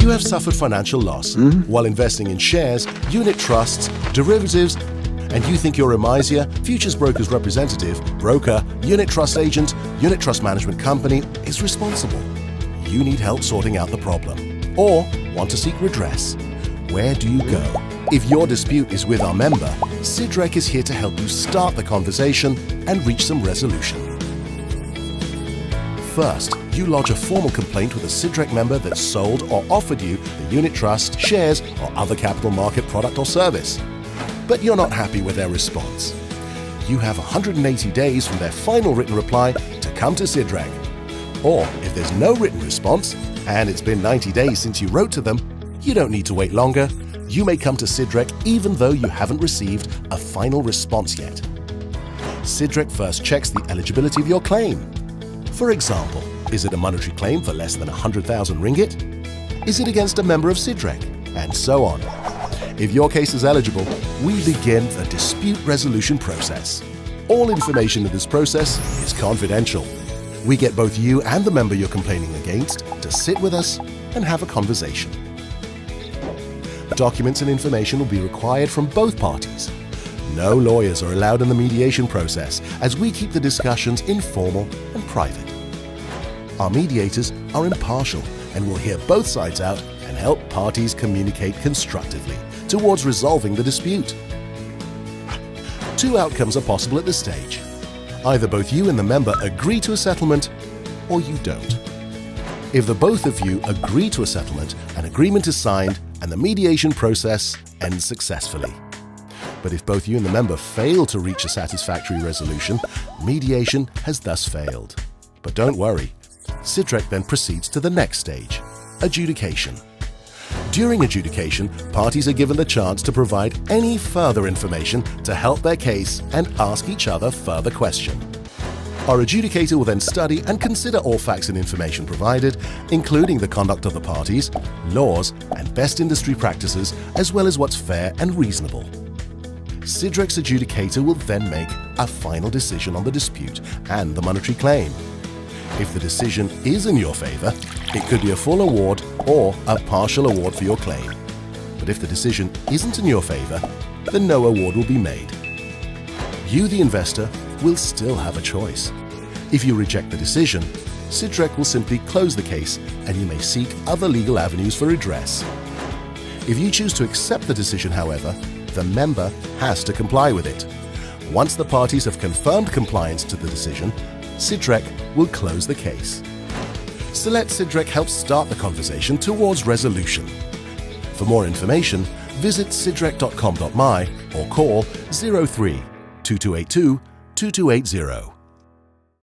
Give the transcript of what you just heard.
You have suffered financial loss while investing in shares, unit trusts, derivatives, and you think your miser, futures broker's representative, broker, unit trust agent, unit trust management company is responsible. You need help sorting out the problem or want to seek redress. Where do you go? If your dispute is with our member, Sidrek is here to help you start the conversation and reach some resolution. First, you lodge a formal complaint with a Sidrek member that sold or offered you the unit trust, shares, or other capital market product or service. But you're not happy with their response. You have 180 days from their final written reply to come to Sidrek. Or if there's no written response, and it's been 90 days since you wrote to them, you don't need to wait longer. You may come to Sidrek even though you haven't received a final response yet. Sidrek first checks the eligibility of your claim. For example, is it a monetary claim for less than 100,000 ringgit? Is it against a member of Sidrek? And so on. If your case is eligible, we begin the dispute resolution process. All information in this process is confidential. We get both you and the member you're complaining against to sit with us and have a conversation. Documents and information will be required from both parties. No lawyers are allowed in the mediation process, as we keep the discussions informal and private. Our mediators are impartial and will hear both sides out and help parties communicate constructively towards resolving the dispute. Two outcomes are possible at this stage. Either both you and the member agree to a settlement, or you don't. If the both of you agree to a settlement, an agreement is signed and the mediation process ends successfully. But if both you and the member fail to reach a satisfactory resolution, mediation has thus failed. But don't worry, Sidrek then proceeds to the next stage, adjudication. During adjudication, parties are given the chance to provide any further information to help their case and ask each other further questions. Our adjudicator will then study and consider all facts and information provided, including the conduct of the parties, laws, and best industry practices, as well as what's fair and reasonable. Sidrek's adjudicator will then make a final decision on the dispute and the monetary claim. If the decision is in your favor, it could be a full award or a partial award for your claim. But if the decision isn't in your favor, then no award will be made. You, the investor, will still have a choice. If you reject the decision, Sidrek will simply close the case and you may seek other legal avenues for redress. If you choose to accept the decision, however, the member has to comply with it. Once the parties have confirmed compliance to the decision, Sidrek will close the case. So let Sidrek help start the conversation towards resolution. For more information, visit sidrek.com.my or call 03 2282 2280.